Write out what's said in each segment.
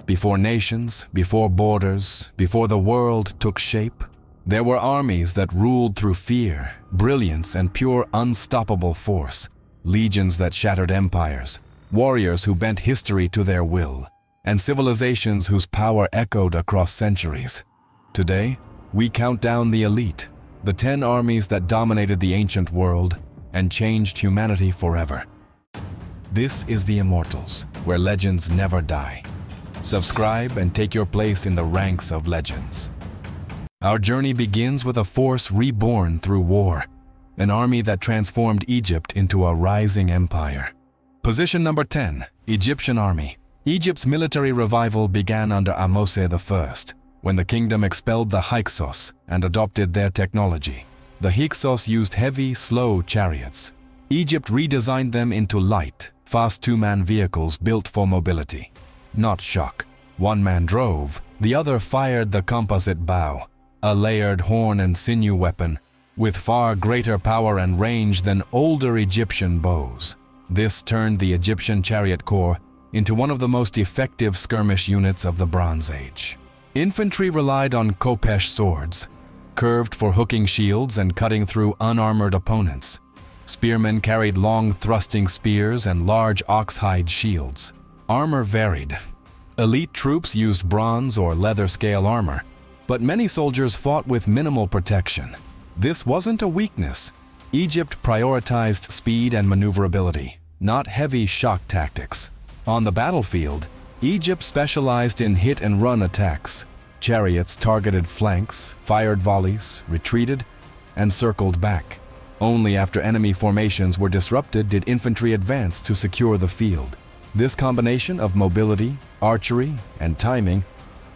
Before nations, before borders, before the world took shape, there were armies that ruled through fear, brilliance, and pure unstoppable force, legions that shattered empires, warriors who bent history to their will, and civilizations whose power echoed across centuries. Today, we count down the elite, the 10 armies that dominated the ancient world and changed humanity forever. This is the Immortals, where legends never die. Subscribe and take your place in the ranks of legends. Our journey begins with a force reborn through war, an army that transformed Egypt into a rising empire. Position number 10, Egyptian Army. Egypt's military revival began under Ahmose I, when the kingdom expelled the Hyksos and adopted their technology. The Hyksos used heavy, slow chariots. Egypt redesigned them into light, fast two-man vehicles built for mobility. Not shock. One man drove, the other fired the composite bow, a layered horn and sinew weapon with far greater power and range than older Egyptian bows. This turned the Egyptian chariot corps into one of the most effective skirmish units of the Bronze Age. Infantry relied on khopesh swords, curved for hooking shields and cutting through unarmored opponents. Spearmen carried long thrusting spears and large oxhide shields. Armor varied. Elite troops used bronze or leather scale armor, but many soldiers fought with minimal protection. This wasn't a weakness. Egypt prioritized speed and maneuverability, not heavy shock tactics. On the battlefield, Egypt specialized in hit-and-run attacks. Chariots targeted flanks, fired volleys, retreated, and circled back. Only after enemy formations were disrupted did infantry advance to secure the field. This combination of mobility, archery, and timing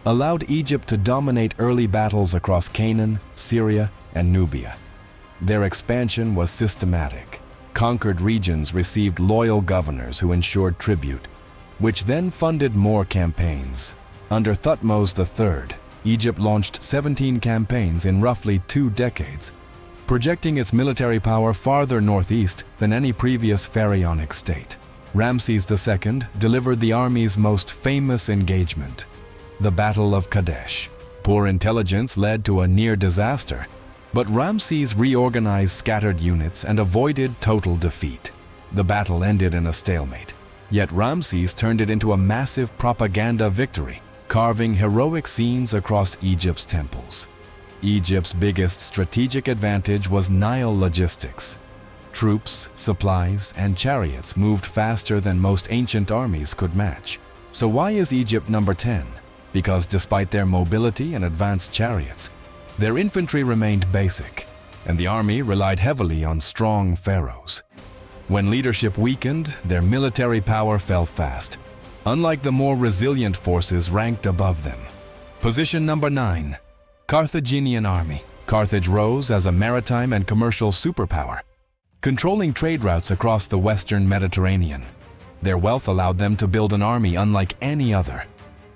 allowed Egypt to dominate early battles across Canaan, Syria, and Nubia. Their expansion was systematic. Conquered regions received loyal governors who ensured tribute, which then funded more campaigns. Under Thutmose III, Egypt launched 17 campaigns in roughly 2 decades, projecting its military power farther northeast than any previous pharaonic state. Ramses II delivered the army's most famous engagement, the Battle of Kadesh. Poor intelligence led to a near disaster, but Ramses reorganized scattered units and avoided total defeat. The battle ended in a stalemate, yet Ramses turned it into a massive propaganda victory, carving heroic scenes across Egypt's temples. Egypt's biggest strategic advantage was Nile logistics. Troops, supplies, and chariots moved faster than most ancient armies could match. So why is Egypt number 10? Because despite their mobility and advanced chariots, their infantry remained basic, and the army relied heavily on strong pharaohs. When leadership weakened, their military power fell fast, unlike the more resilient forces ranked above them. Position number 9. Carthaginian Army. Carthage rose as a maritime and commercial superpower, controlling trade routes across the western Mediterranean. Their wealth allowed them to build an army unlike any other.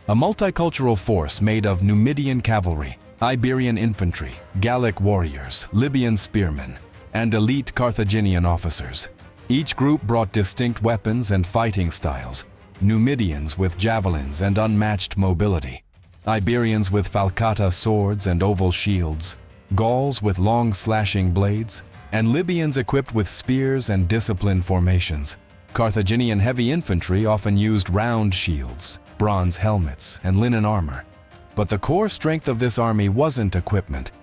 A multicultural force made of Numidian cavalry, Iberian infantry, Gallic warriors, Libyan spearmen, and elite Carthaginian officers. Each group brought distinct weapons and fighting styles. Numidians with javelins and unmatched mobility, Iberians with falcata swords and oval shields, Gauls with long slashing blades, and Libyans equipped with spears and disciplined formations. Carthaginian heavy infantry often used round shields, bronze helmets, and linen armor. But the core strength of this army wasn't equipment.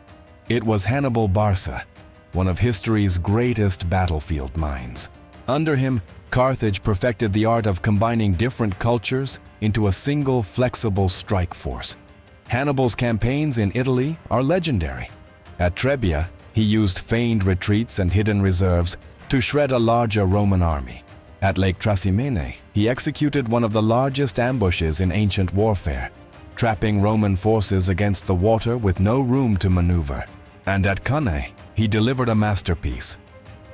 It was Hannibal Barca, one of history's greatest battlefield minds. Under him, Carthage perfected the art of combining different cultures into a single flexible strike force. Hannibal's campaigns in Italy are legendary. At Trebia, he used feigned retreats and hidden reserves to shred a larger Roman army. At Lake Trasimene, he executed one of the largest ambushes in ancient warfare, trapping Roman forces against the water with no room to maneuver. And at Cannae, he delivered a masterpiece,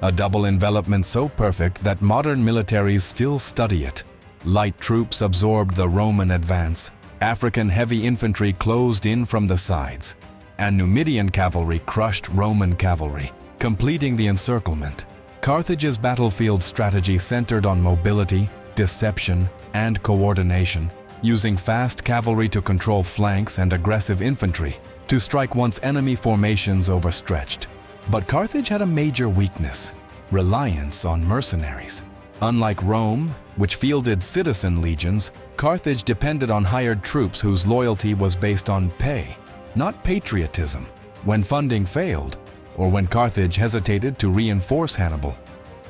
a double envelopment so perfect that modern militaries still study it. Light troops absorbed the Roman advance, African heavy infantry closed in from the sides, and Numidian cavalry crushed Roman cavalry, completing the encirclement. Carthage's battlefield strategy centered on mobility, deception, and coordination, using fast cavalry to control flanks and aggressive infantry to strike once enemy formations overstretched. But Carthage had a major weakness: reliance on mercenaries. Unlike Rome, which fielded citizen legions, Carthage depended on hired troops whose loyalty was based on pay, not patriotism. When funding failed, or when Carthage hesitated to reinforce Hannibal,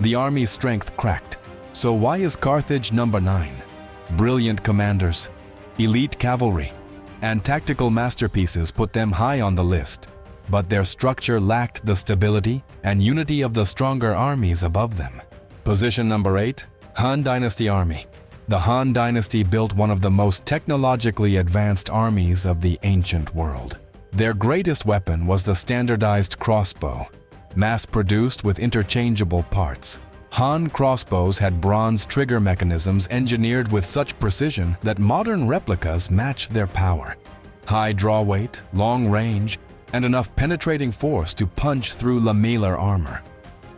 the army's strength cracked. So why is Carthage number 9? Brilliant commanders, elite cavalry, and tactical masterpieces put them high on the list, but their structure lacked the stability and unity of the stronger armies above them. Position number 8, Han Dynasty Army. The Han Dynasty built one of the most technologically advanced armies of the ancient world. Their greatest weapon was the standardized crossbow, mass-produced with interchangeable parts. Han crossbows had bronze trigger mechanisms engineered with such precision that modern replicas match their power. High draw weight, long range, and enough penetrating force to punch through lamellar armor.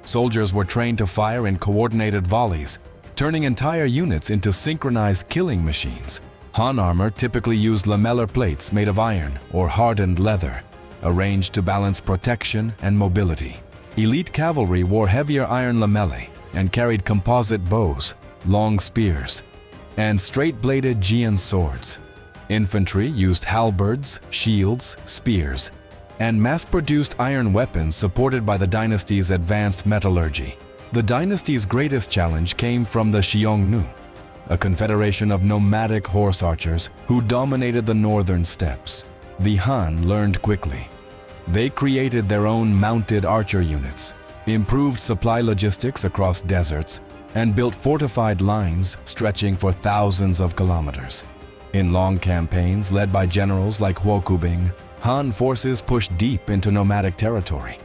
Soldiers were trained to fire in coordinated volleys, turning entire units into synchronized killing machines. Han armor typically used lamellar plates made of iron or hardened leather, arranged to balance protection and mobility. Elite cavalry wore heavier iron lamellae and carried composite bows, long spears, and straight-bladed Ge'ez swords. Infantry used halberds, shields, spears, and mass-produced iron weapons supported by the dynasty's advanced metallurgy. The dynasty's greatest challenge came from the Xiongnu, a confederation of nomadic horse archers who dominated the northern steppes. The Han learned quickly. They created their own mounted archer units, improved supply logistics across deserts, and built fortified lines stretching for thousands of kilometers. In long campaigns led by generals like Huokubing, Han forces pushed deep into nomadic territory,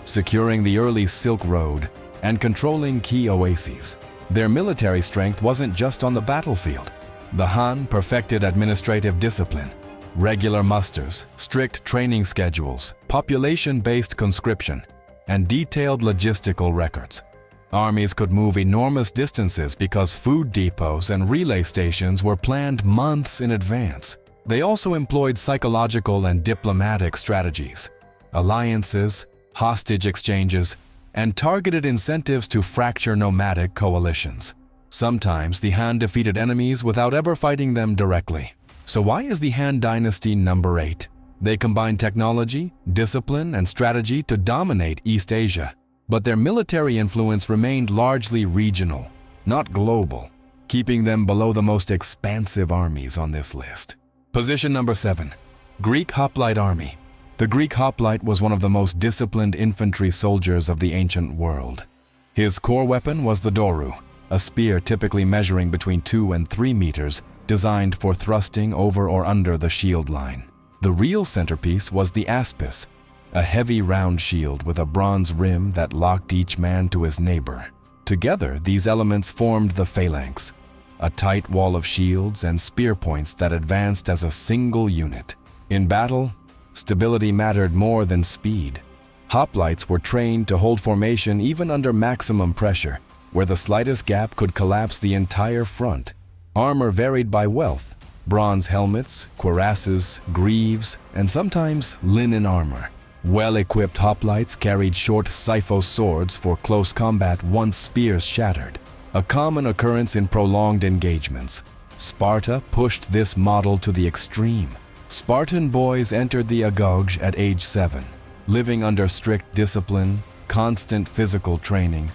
securing the early Silk Road and controlling key oases. Their military strength wasn't just on the battlefield. The Han perfected administrative discipline, regular musters, strict training schedules, population-based conscription, and detailed logistical records. Armies could move enormous distances because food depots and relay stations were planned months in advance. They also employed psychological and diplomatic strategies, alliances, hostage exchanges, and targeted incentives to fracture nomadic coalitions. Sometimes the Han defeated enemies without ever fighting them directly. So why is the Han Dynasty number 8? They combined technology, discipline, and strategy to dominate East Asia, but their military influence remained largely regional, not global, keeping them below the most expansive armies on this list. Position number 7, Greek Hoplite Army. The Greek hoplite was one of the most disciplined infantry soldiers of the ancient world. His core weapon was the doru, a spear typically measuring between 2 and 3 meters, designed for thrusting over or under the shield line. The real centerpiece was the aspis, a heavy round shield with a bronze rim that locked each man to his neighbor. Together, these elements formed the phalanx, a tight wall of shields and spear points that advanced as a single unit. In battle, stability mattered more than speed. Hoplites were trained to hold formation even under maximum pressure, where the slightest gap could collapse the entire front. Armor varied by wealth: bronze helmets, cuirasses, greaves, and sometimes linen armor. Well-equipped hoplites carried short sipho swords for close combat once spears shattered, a common occurrence in prolonged engagements. Sparta pushed this model to the extreme. Spartan boys entered the agog at age 7, living under strict discipline, constant physical training,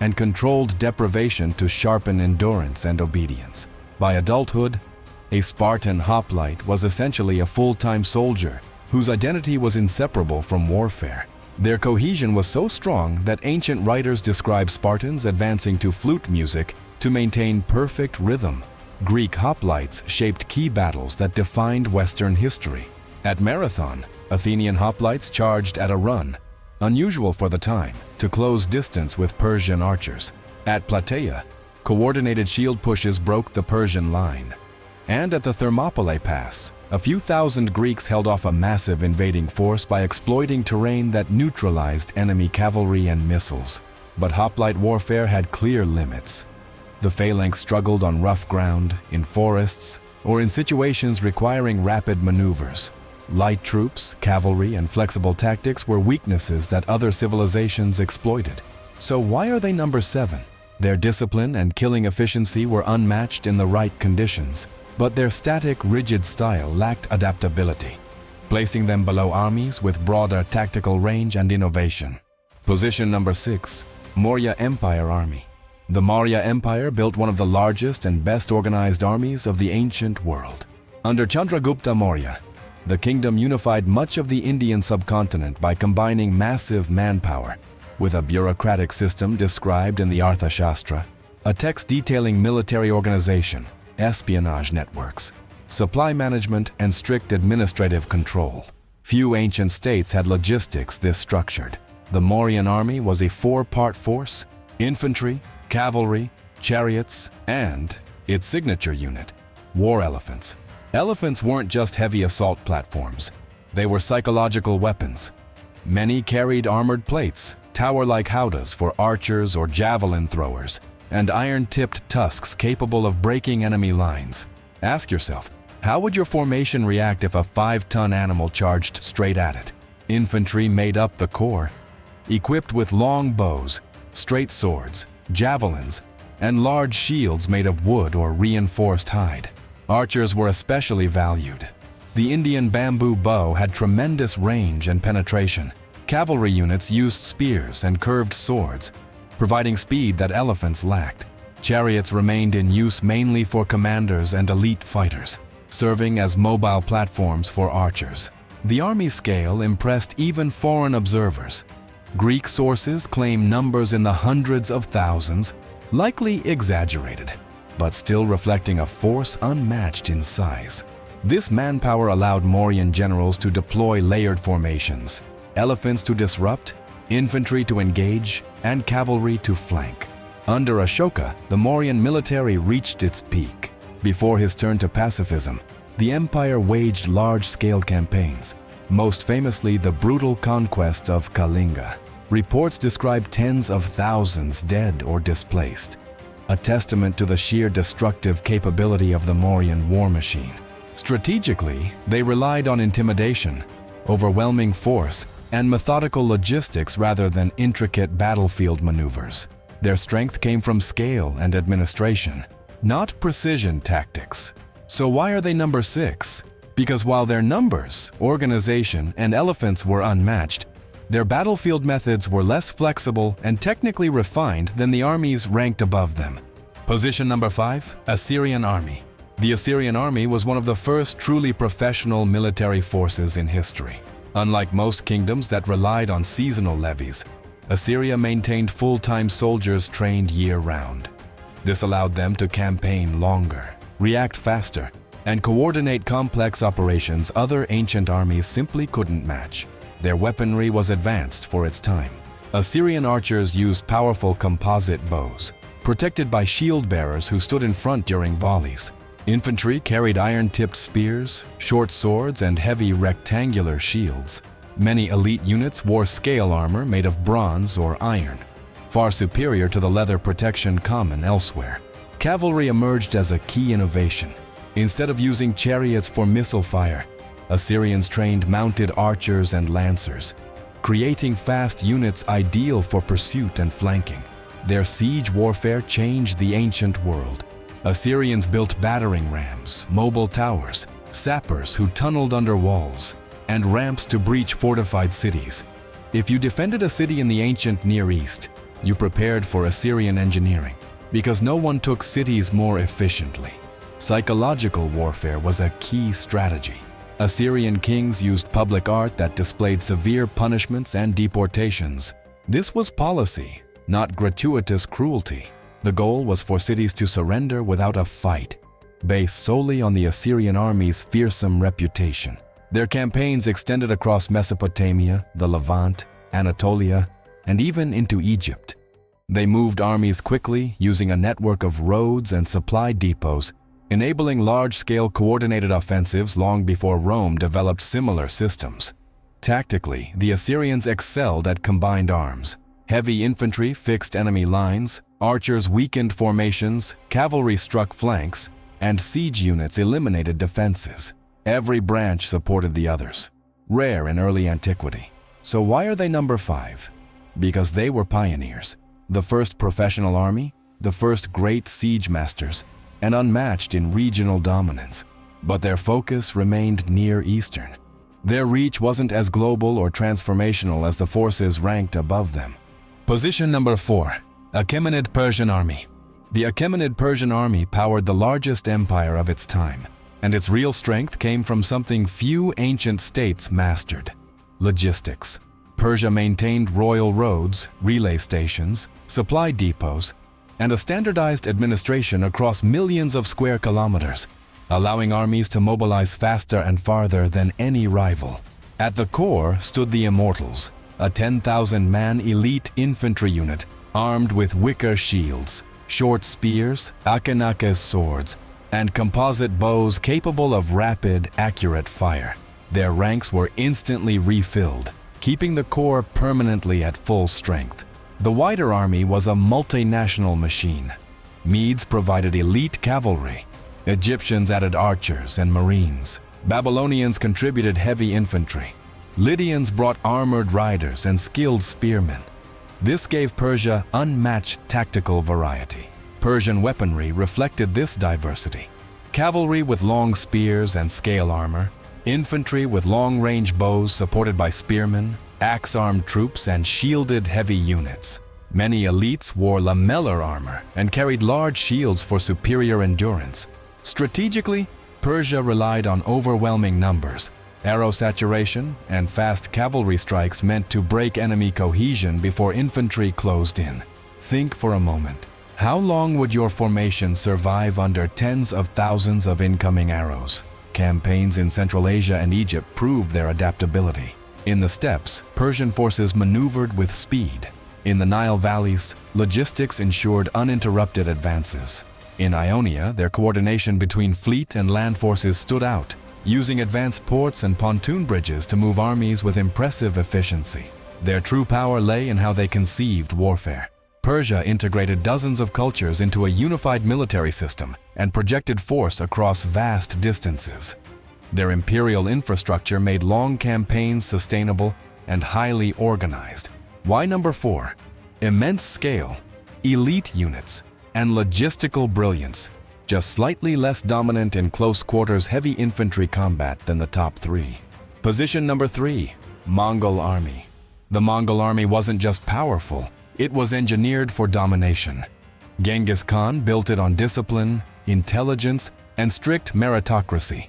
and controlled deprivation to sharpen endurance and obedience. By adulthood, a Spartan hoplite was essentially a full-time soldier whose identity was inseparable from warfare. Their cohesion was so strong that ancient writers describe Spartans advancing to flute music to maintain perfect rhythm. Greek hoplites shaped key battles that defined Western history. At Marathon, Athenian hoplites charged at a run, unusual for the time, to close distance with Persian archers. At Plataea, coordinated shield pushes broke the Persian line. And at the Thermopylae Pass, a few thousand Greeks held off a massive invading force by exploiting terrain that neutralized enemy cavalry and missiles. But hoplite warfare had clear limits. The phalanx struggled on rough ground, in forests, or in situations requiring rapid maneuvers. Light troops, cavalry, and flexible tactics were weaknesses that other civilizations exploited. So why are they number 7? Their discipline and killing efficiency were unmatched in the right conditions, but their static, rigid style lacked adaptability, placing them below armies with broader tactical range and innovation. Position number 6. Maurya Empire Army. The Maurya Empire built one of the largest and best organized armies of the ancient world. Under Chandragupta Maurya, the kingdom unified much of the Indian subcontinent by combining massive manpower with a bureaucratic system described in the Arthashastra, a text detailing military organization, espionage networks, supply management, and strict administrative control. Few ancient states had logistics this structured. The Mauryan army was a 4-part force: infantry, cavalry, chariots, and its signature unit, war elephants. Elephants weren't just heavy assault platforms. They were psychological weapons. Many carried armored plates, tower-like howdahs for archers or javelin throwers, and iron-tipped tusks capable of breaking enemy lines. Ask yourself, how would your formation react if a 5-ton animal charged straight at it? Infantry made up the core, equipped with long bows, straight swords, javelins, and large shields made of wood or reinforced hide. Archers were especially valued. The Indian bamboo bow had tremendous range and penetration. Cavalry units used spears and curved swords, providing speed that elephants lacked. Chariots remained in use mainly for commanders and elite fighters, serving as mobile platforms for archers. The army scale impressed even foreign observers. Greek sources claim numbers in the hundreds of thousands, likely exaggerated, but still reflecting a force unmatched in size. This manpower allowed Mauryan generals to deploy layered formations, elephants to disrupt, infantry to engage, and cavalry to flank. Under Ashoka, the Mauryan military reached its peak. Before his turn to pacifism, the empire waged large-scale campaigns, most famously the brutal conquest of Kalinga. Reports describe tens of thousands dead or displaced, a testament to the sheer destructive capability of the Mauryan war machine. Strategically, they relied on intimidation, overwhelming force, and methodical logistics rather than intricate battlefield maneuvers. Their strength came from scale and administration, not precision tactics. So why are they number 6? Because while their numbers, organization, and elephants were unmatched, their battlefield methods were less flexible and technically refined than the armies ranked above them. Position number 5, Assyrian Army. The Assyrian Army was one of the first truly professional military forces in history. Unlike most kingdoms that relied on seasonal levies, Assyria maintained full-time soldiers trained year-round. This allowed them to campaign longer, react faster, and coordinate complex operations other ancient armies simply couldn't match. Their weaponry was advanced for its time. Assyrian archers used powerful composite bows, protected by shield bearers who stood in front during volleys. Infantry carried iron-tipped spears, short swords, and heavy rectangular shields. Many elite units wore scale armor made of bronze or iron, far superior to the leather protection common elsewhere. Cavalry emerged as a key innovation. Instead of using chariots for missile fire, Assyrians trained mounted archers and lancers, creating fast units ideal for pursuit and flanking. Their siege warfare changed the ancient world. Assyrians built battering rams, mobile towers, sappers who tunneled under walls, and ramps to breach fortified cities. If you defended a city in the ancient Near East, you prepared for Assyrian engineering, because no one took cities more efficiently. Psychological warfare was a key strategy. Assyrian kings used public art that displayed severe punishments and deportations. This was policy, not gratuitous cruelty. The goal was for cities to surrender without a fight, based solely on the Assyrian army's fearsome reputation. Their campaigns extended across Mesopotamia, the Levant, Anatolia, and even into Egypt. They moved armies quickly, using a network of roads and supply depots, enabling large-scale coordinated offensives long before Rome developed similar systems. Tactically, the Assyrians excelled at combined arms. Heavy infantry fixed enemy lines, archers weakened formations, cavalry struck flanks, and siege units eliminated defenses. Every branch supported the others, rare in early antiquity. So why are they number 5? Because they were pioneers, the first professional army, the first great siege masters, and unmatched in regional dominance. But their focus remained Near Eastern. Their reach wasn't as global or transformational as the forces ranked above them. Position number 4, Achaemenid Persian Army. The Achaemenid Persian Army powered the largest empire of its time, and its real strength came from something few ancient states mastered: logistics. Persia maintained royal roads, relay stations, supply depots, and a standardized administration across millions of square kilometers, allowing armies to mobilize faster and farther than any rival. At the core stood the Immortals, a 10,000-man elite infantry unit armed with wicker shields, short spears, Achaemenid swords, and composite bows capable of rapid, accurate fire. Their ranks were instantly refilled, keeping the core permanently at full strength. The wider army was a multinational machine. Medes provided elite cavalry. Egyptians added archers and marines. Babylonians contributed heavy infantry. Lydians brought armored riders and skilled spearmen. This gave Persia unmatched tactical variety. Persian weaponry reflected this diversity. Cavalry with long spears and scale armor, infantry with long-range bows supported by spearmen, axe-armed troops, and shielded heavy units. Many elites wore lamellar armor and carried large shields for superior endurance. Strategically, Persia relied on overwhelming numbers. Arrow saturation and fast cavalry strikes meant to break enemy cohesion before infantry closed in. Think for a moment. How long would your formation survive under tens of thousands of incoming arrows? Campaigns in Central Asia and Egypt proved their adaptability. In the steppes, Persian forces maneuvered with speed. In the Nile valleys, logistics ensured uninterrupted advances. In Ionia, their coordination between fleet and land forces stood out, using advanced ports and pontoon bridges to move armies with impressive efficiency. Their true power lay in how they conceived warfare. Persia integrated dozens of cultures into a unified military system and projected force across vast distances. Their imperial infrastructure made long campaigns sustainable and highly organized. Why number 4? Immense scale, elite units, and logistical brilliance, just slightly less dominant in close quarters heavy infantry combat than the top 3. Position number 3, Mongol Army. The Mongol Army wasn't just powerful, it was engineered for domination. Genghis Khan built it on discipline, intelligence, and strict meritocracy.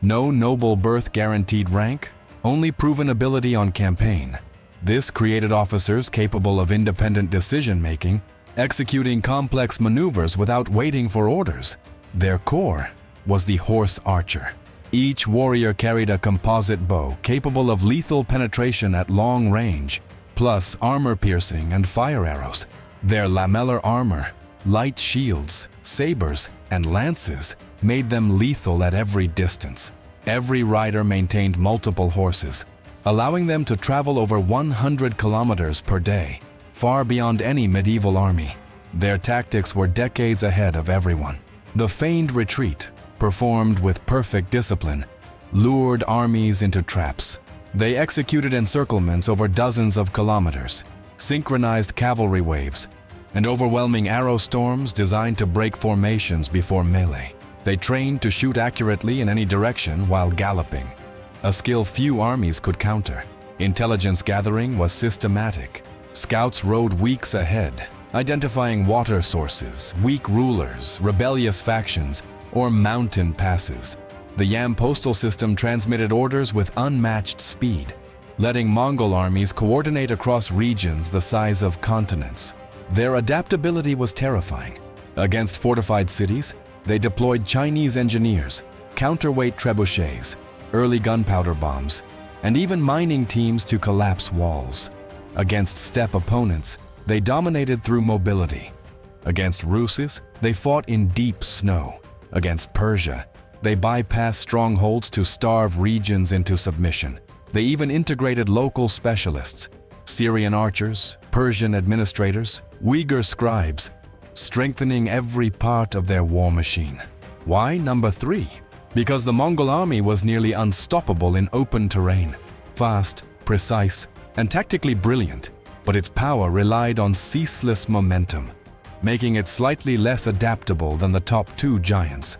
No noble birth guaranteed rank, only proven ability on campaign. This created officers capable of independent decision-making, executing complex maneuvers without waiting for orders. Their core was the horse archer. Each warrior carried a composite bow capable of lethal penetration at long range, plus armor-piercing and fire arrows. Their lamellar armor, light shields, sabers, and lances made them lethal at every distance. Every rider maintained multiple horses, allowing them to travel over 100 kilometers per day, far beyond any medieval army. Their tactics were decades ahead of everyone. The feigned retreat, performed with perfect discipline, lured armies into traps. They executed encirclements over dozens of kilometers, synchronized cavalry waves, and overwhelming arrow storms designed to break formations before melee. They trained to shoot accurately in any direction while galloping, a skill few armies could counter. Intelligence gathering was systematic. Scouts rode weeks ahead, identifying water sources, weak rulers, rebellious factions, or mountain passes. The Yam postal system transmitted orders with unmatched speed, letting Mongol armies coordinate across regions the size of continents. Their adaptability was terrifying. Against fortified cities, they deployed Chinese engineers, counterweight trebuchets, early gunpowder bombs, and even mining teams to collapse walls. Against steppe opponents, they dominated through mobility. Against Ruses, they fought in deep snow. Against Persia, they bypassed strongholds to starve regions into submission. They even integrated local specialists, Syrian archers, Persian administrators, Uyghur scribes, strengthening every part of their war machine. Why number 3? Because the Mongol army was nearly unstoppable in open terrain, fast, precise, and tactically brilliant, but its power relied on ceaseless momentum, making it slightly less adaptable than the top 2 giants.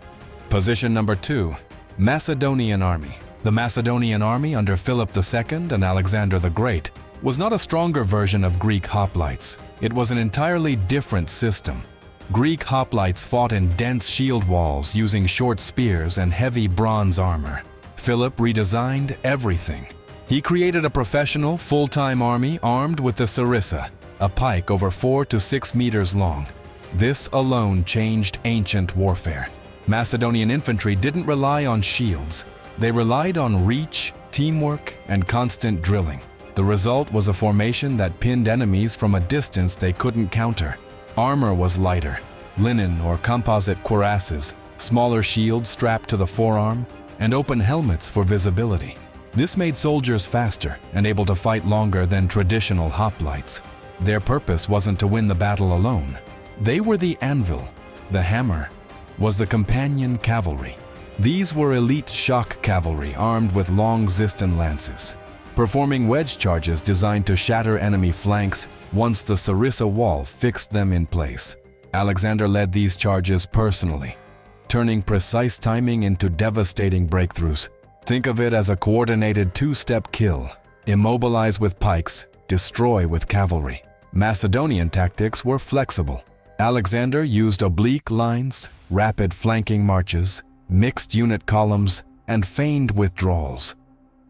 Position number 2, Macedonian Army. The Macedonian Army under Philip II and Alexander the Great was not a stronger version of Greek hoplites. It was an entirely different system. Greek hoplites fought in dense shield walls using short spears and heavy bronze armor. Philip redesigned everything. He created a professional, full-time army armed with the sarissa, a pike over 4 to 6 meters long. This alone changed ancient warfare. Macedonian infantry didn't rely on shields. They relied on reach, teamwork, and constant drilling. The result was a formation that pinned enemies from a distance they couldn't counter. Armor was lighter, linen or composite cuirasses, smaller shields strapped to the forearm, and open helmets for visibility. This made soldiers faster and able to fight longer than traditional hoplites. Their purpose wasn't to win the battle alone. They were the anvil. The hammer was the companion cavalry. These were elite shock cavalry armed with long Zistan lances, performing wedge charges designed to shatter enemy flanks once the sarissa wall fixed them in place. Alexander led these charges personally, turning precise timing into devastating breakthroughs. Think of it as a coordinated 2-step kill: immobilize with pikes, destroy with cavalry. Macedonian tactics were flexible. Alexander used oblique lines, rapid flanking marches, mixed unit columns, and feigned withdrawals.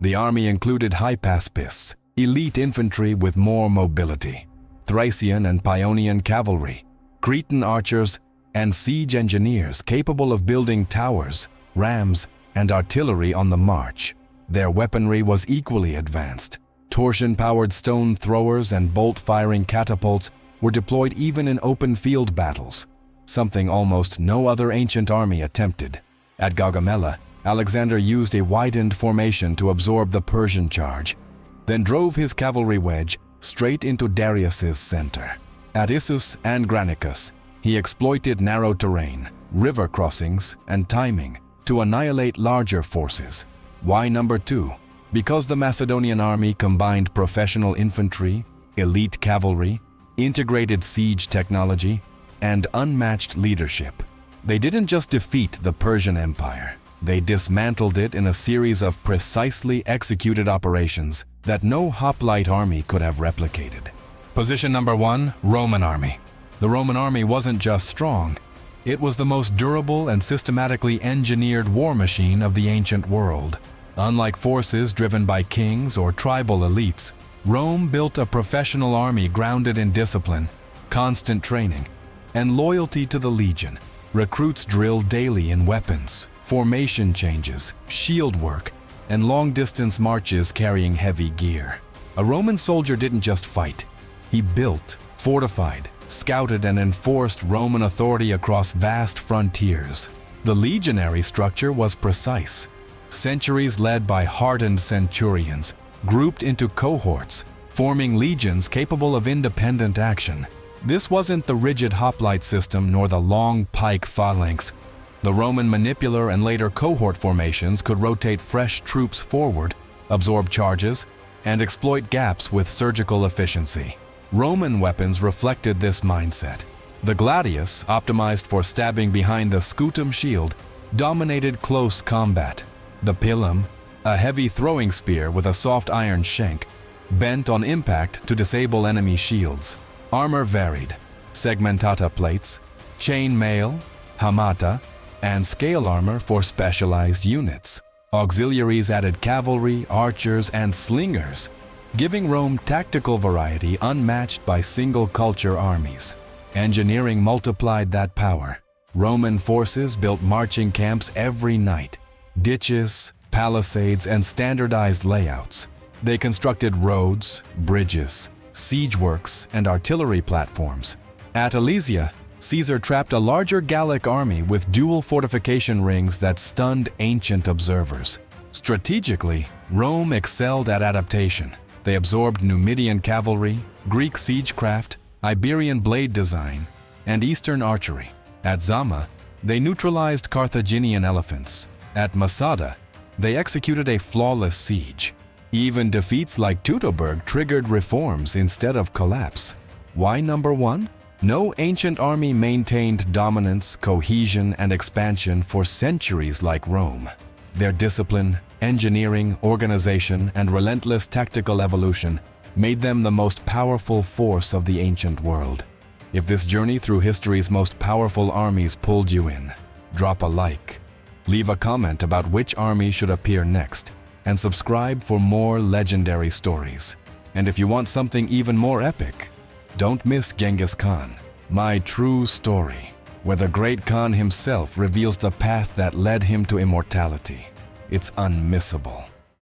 The army included hypaspists, elite infantry with more mobility, Thracian and Paeonian cavalry, Cretan archers, and siege engineers capable of building towers, rams, and artillery on the march. Their weaponry was equally advanced. Torsion-powered stone throwers and bolt-firing catapults were deployed even in open field battles, something almost no other ancient army attempted. At Gaugamela, Alexander used a widened formation to absorb the Persian charge, then drove his cavalry wedge straight into Darius's center. At Issus and Granicus, he exploited narrow terrain, river crossings, and timing to annihilate larger forces. Why number 2? Because the Macedonian army combined professional infantry, elite cavalry, integrated siege technology, and unmatched leadership. They didn't just defeat the Persian Empire. They dismantled it in a series of precisely executed operations that no hoplite army could have replicated. Position number 1, Roman Army. The Roman army wasn't just strong. It was the most durable and systematically engineered war machine of the ancient world. Unlike forces driven by kings or tribal elites, Rome built a professional army grounded in discipline, constant training, and loyalty to the legion. Recruits drilled daily in weapons, formation changes, shield work, and long-distance marches carrying heavy gear. A Roman soldier didn't just fight. He built, fortified, scouted, and enforced Roman authority across vast frontiers. The legionary structure was precise. Centuries led by hardened centurions, grouped into cohorts, forming legions capable of independent action. This wasn't the rigid hoplite system nor the long pike phalanx. The Roman manipular and later cohort formations could rotate fresh troops forward, absorb charges, and exploit gaps with surgical efficiency. Roman weapons reflected this mindset. The gladius, optimized for stabbing behind the scutum shield, dominated close combat. The pilum, a heavy throwing spear with a soft iron shank, bent on impact to disable enemy shields. Armor varied: segmentata plates, chain mail, hamata, and scale armor for specialized units. Auxiliaries added cavalry, archers, and slingers, giving Rome tactical variety unmatched by single-culture armies. Engineering multiplied that power. Roman forces built marching camps every night, ditches, palisades, and standardized layouts. They constructed roads, bridges, siege works, and artillery platforms. At Alesia, Caesar trapped a larger Gallic army with dual fortification rings that stunned ancient observers. Strategically, Rome excelled at adaptation. They absorbed Numidian cavalry, Greek siegecraft, Iberian blade design, and Eastern archery. At Zama, They neutralized Carthaginian elephants. At Masada, they executed a flawless siege. Even defeats like Teutoburg triggered reforms instead of collapse. Why number one? No ancient army maintained dominance, cohesion, and expansion for centuries like Rome. Their discipline, engineering, organization, and relentless tactical evolution made them the most powerful force of the ancient world. If this journey through history's most powerful armies pulled you in, drop a like, leave a comment about which army should appear next, and subscribe for more legendary stories. And if you want something even more epic, don't miss Genghis Khan, My True Story, where the great Khan himself reveals the path that led him to immortality. It's unmissable.